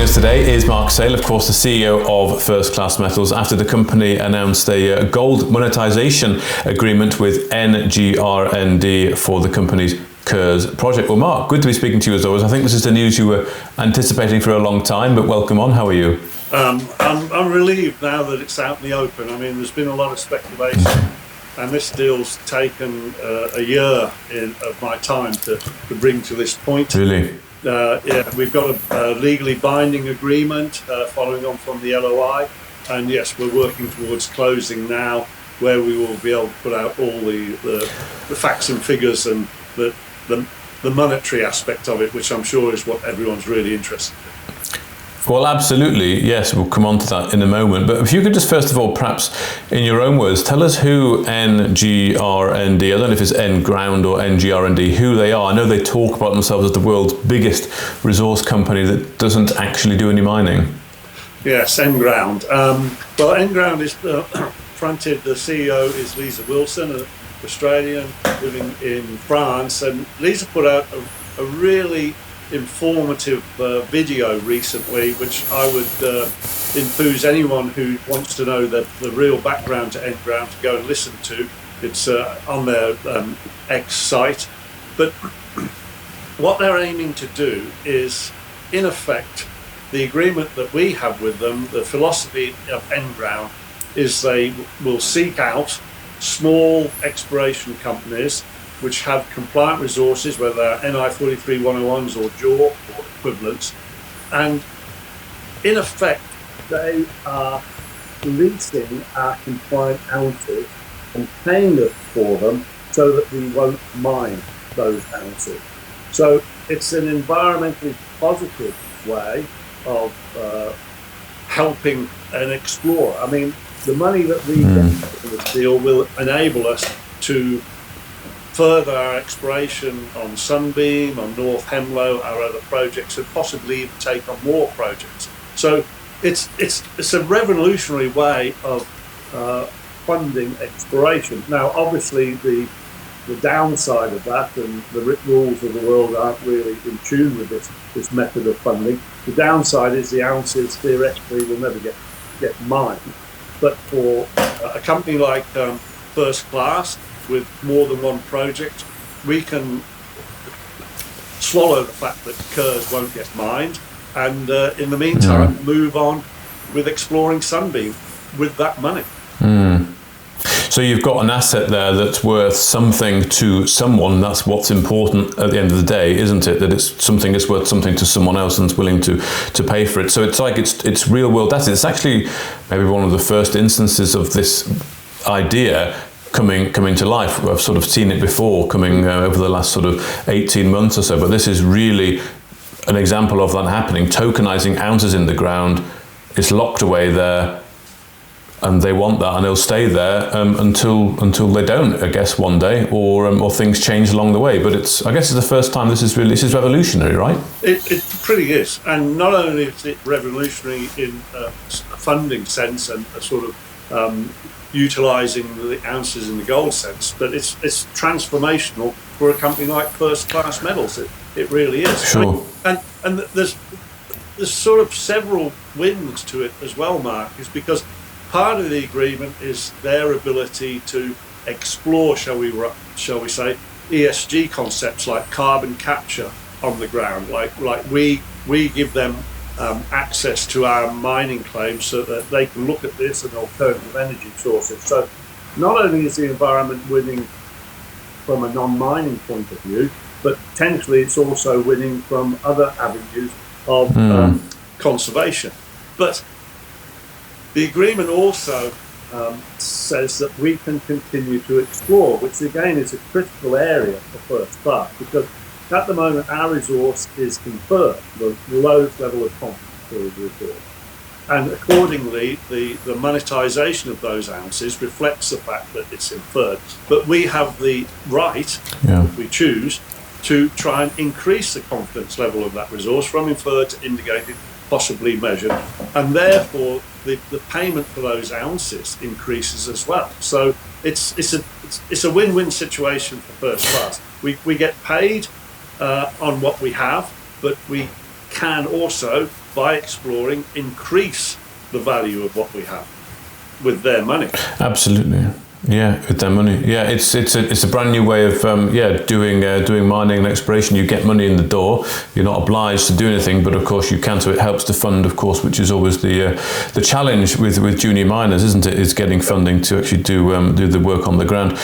us today is Marc Sale, of course, the CEO of First Class Metals, after the company announced a gold monetisation agreement with nGRND for the company's Kerrs Project. Well, Marc, good to be speaking to you as always. I think this is the news you were anticipating for a long time, but welcome on. How are you? I'm relieved now that it's out in the open. I mean, there's been a lot of speculation, and this deal's taken a year of my time to bring to this point. Really? Yeah, we've got a legally binding agreement following on from the LOI, and yes, we're working towards closing now, where we will be able to put out all the facts and figures and the monetary aspect of it, which I'm sure is what everyone's really interested in. Well, absolutely, yes, we'll come on to that in a moment. But if you could just first of all, perhaps in your own words, tell us who nGRND, I don't know if it's nGRND or nGRND, who they are. I know they talk about themselves as the world's biggest resource company that doesn't actually do any mining. Yes, nGRND. Well, nGRND is fronted, the CEO is Lisa Wilson, an Australian living in France, and Lisa put out a really informative video recently, which I would enthuse anyone who wants to know the real background to nGRND to go and listen to. It's on their X site. But what they're aiming to do is, in effect, the agreement that we have with them, the philosophy of nGRND, is they will seek out small exploration companies which have compliant resources, whether they're NI 43-101s or JORC or equivalents, and in effect they are leasing our compliant ounces and paying us for them so that we won't mine those ounces. So it's an environmentally positive way of helping an explorer. I mean, the money that we get from this deal will enable us to further our exploration on Sunbeam, on North Hemlo, our other projects, and possibly even take on more projects. So it's a revolutionary way of funding exploration. Now, obviously, the downside of that, and the rules of the world aren't really in tune with this method of funding. The downside is the ounces theoretically will never get mined. But for a company like First Class, with more than one project, we can swallow the fact that Kerrs won't get mined, and in the meantime move on with exploring Sunbeam with that money. So you've got an asset there that's worth something to someone. That's what's important at the end of the day, isn't it? That it's something that's worth something to someone else and's willing to pay for it. So it's like it's real world assets. It's actually maybe one of the first instances of this idea coming to life. I've sort of seen it before coming over the last sort of 18 months or so, but this is really an example of that happening. Tokenizing ounces in the ground, it's locked away there, and they want that, and they'll stay there until they don't, I guess, one day, or things change along the way. But I guess it's the first time this is revolutionary, right? It pretty is, and not only is it revolutionary in a funding sense and a sort of utilising the ounces in the gold sense, but it's transformational for a company like First Class Metals. It really is. Sure. I mean, and there's sort of several wins to it as well, Mark, is because part of the agreement is their ability to explore, shall we say, ESG concepts like carbon capture on the ground. Like we give them access to our mining claims so that they can look at this and alternative energy sources. So not only is the environment winning from a non-mining point of view, but potentially it's also winning from other avenues of conservation. But the agreement also says that we can continue to explore, which again is a critical area for First Class, because at the moment our resource is inferred, the lowest level of confidence for the resource. And accordingly, the monetisation of those ounces reflects the fact that it's inferred. But we have the right, if we choose, to try and increase the confidence level of that resource from inferred to indicated, possibly measured, and therefore the payment for those ounces increases as well. So it's a win-win situation for First Class. We get paid on what we have, but we can also by exploring, increase the value of what we have with their money. Absolutely. Yeah, with their money. Yeah, it's a brand new way of doing mining and exploration. You get money in the door. You're not obliged to do anything, but of course you can. So it helps to fund, of course, which is always the challenge with junior miners, isn't it? Is getting funding to actually do the work on the ground.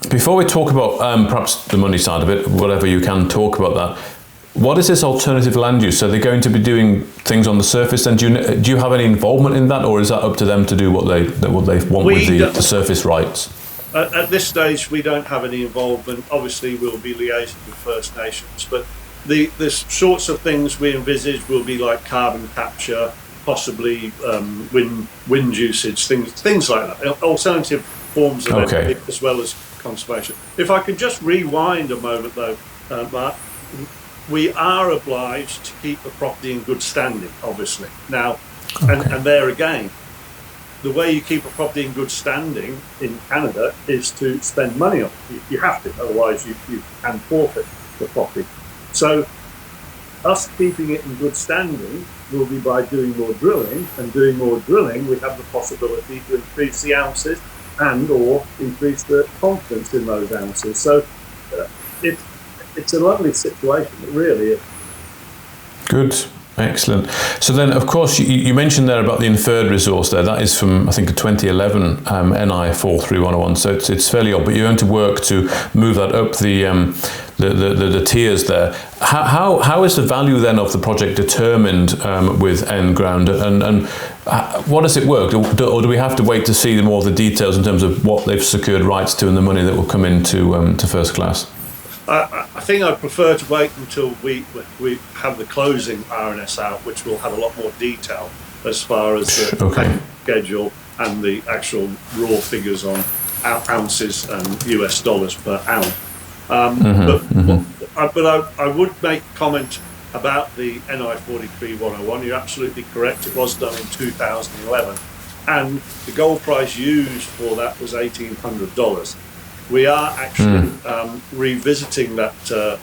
Before we talk about perhaps the money side of it, whatever you can talk about that. What is this alternative land use? So they're going to be doing things on the surface, and do you have any involvement in that, or is that up to them to do what they want with the surface rights? At this stage, we don't have any involvement. Obviously, we'll be liaising with First Nations, but the sorts of things we envisage will be like carbon capture, possibly wind usage, things like that. Alternative forms of energy as well as conservation. If I could just rewind a moment, though, Mark. We are obliged to keep the property in good standing, obviously. Now, and there again, the way you keep a property in good standing in Canada is to spend money on it. You have to, otherwise you can forfeit the property. So us keeping it in good standing will be by doing more drilling, and doing more drilling, we have the possibility to increase the ounces and or increase the confidence in those ounces. So it's a lovely situation, it really is. Good, excellent. So then, of course, you mentioned there about the inferred resource there. That is from, I think, a 2011 NI 43101, so it's fairly old, but you're going to work to move that up the tiers there. How is the value then of the project determined with nGRND, and what does it work? Or do we have to wait to see more of the details in terms of what they've secured rights to and the money that will come into to First Class? I think I'd prefer to wait until we have the closing RNS out, which will have a lot more detail as far as the schedule and the actual raw figures on ounces and US dollars per ounce. But I would make comment about the NI 43101. You're absolutely correct. It was done in 2011, and the gold price used for that was $1,800. We are actually revisiting that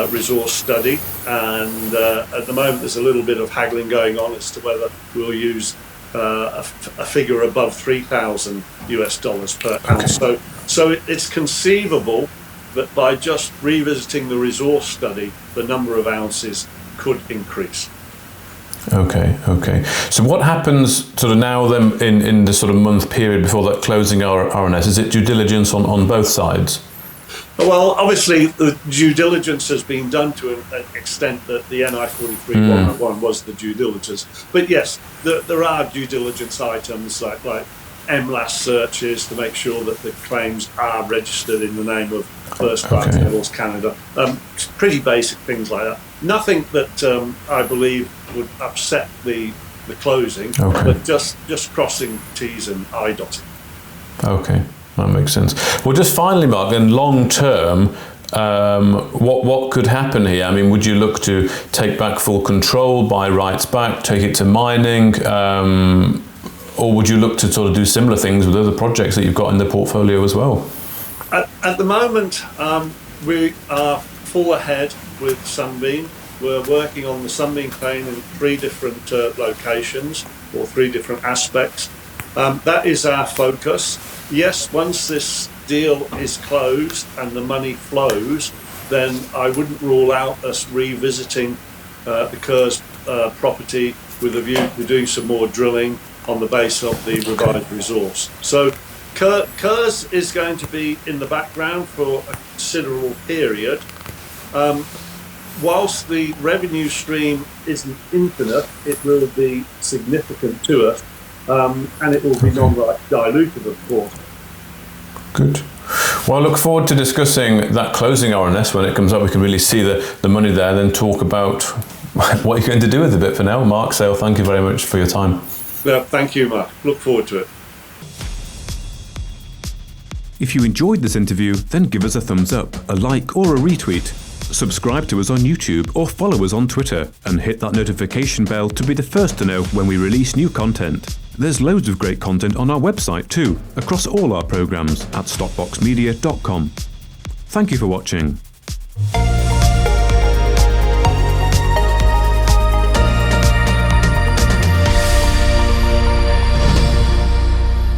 resource study, and at the moment there's a little bit of haggling going on as to whether we'll use a figure above $3,000 US dollars per ounce. So it's conceivable that by just revisiting the resource study, the number of ounces could increase. Okay. So what happens sort of now then in the sort of month period before that closing RNS? Is it due diligence on both sides? Well, obviously the due diligence has been done to an extent that the NI 43101 was the due diligence. But yes, there are due diligence items like MLAS searches to make sure that the claims are registered in the name of First Class Metals Canada. Pretty basic things like that. Nothing that I believe would upset the closing, but just crossing T's and I dotting. Okay, that makes sense. Well, just finally, Mark, then long term, what could happen here? I mean, would you look to take back full control, buy rights back, take it to mining, or would you look to sort of do similar things with other projects that you've got in the portfolio as well? At the moment, we are full ahead with Sunbeam. We're working on the Sunbeam claim in 3 different locations, or 3 different aspects. That is our focus. Yes, once this deal is closed and the money flows, then I wouldn't rule out us revisiting the Kerrs property with a view to doing some more drilling on the base of the revised resource. So Kerrs is going to be in the background for a considerable period. Whilst the revenue stream isn't infinite, it will be significant to us, and it will be non-dilutive, of course. Good. Well, I look forward to discussing that closing RNS when it comes up. We can really see the money there, and then talk about what you're going to do with it. For now, Marc Sale, thank you very much for your time. Yeah, thank you, Mark. Look forward to it. If you enjoyed this interview, then give us a thumbs up, a like or a retweet. Subscribe to us on YouTube or follow us on Twitter, and hit that notification bell to be the first to know when we release new content. There's loads of great content on our website too, across all our programs at StockBoxMedia.com. Thank you for watching.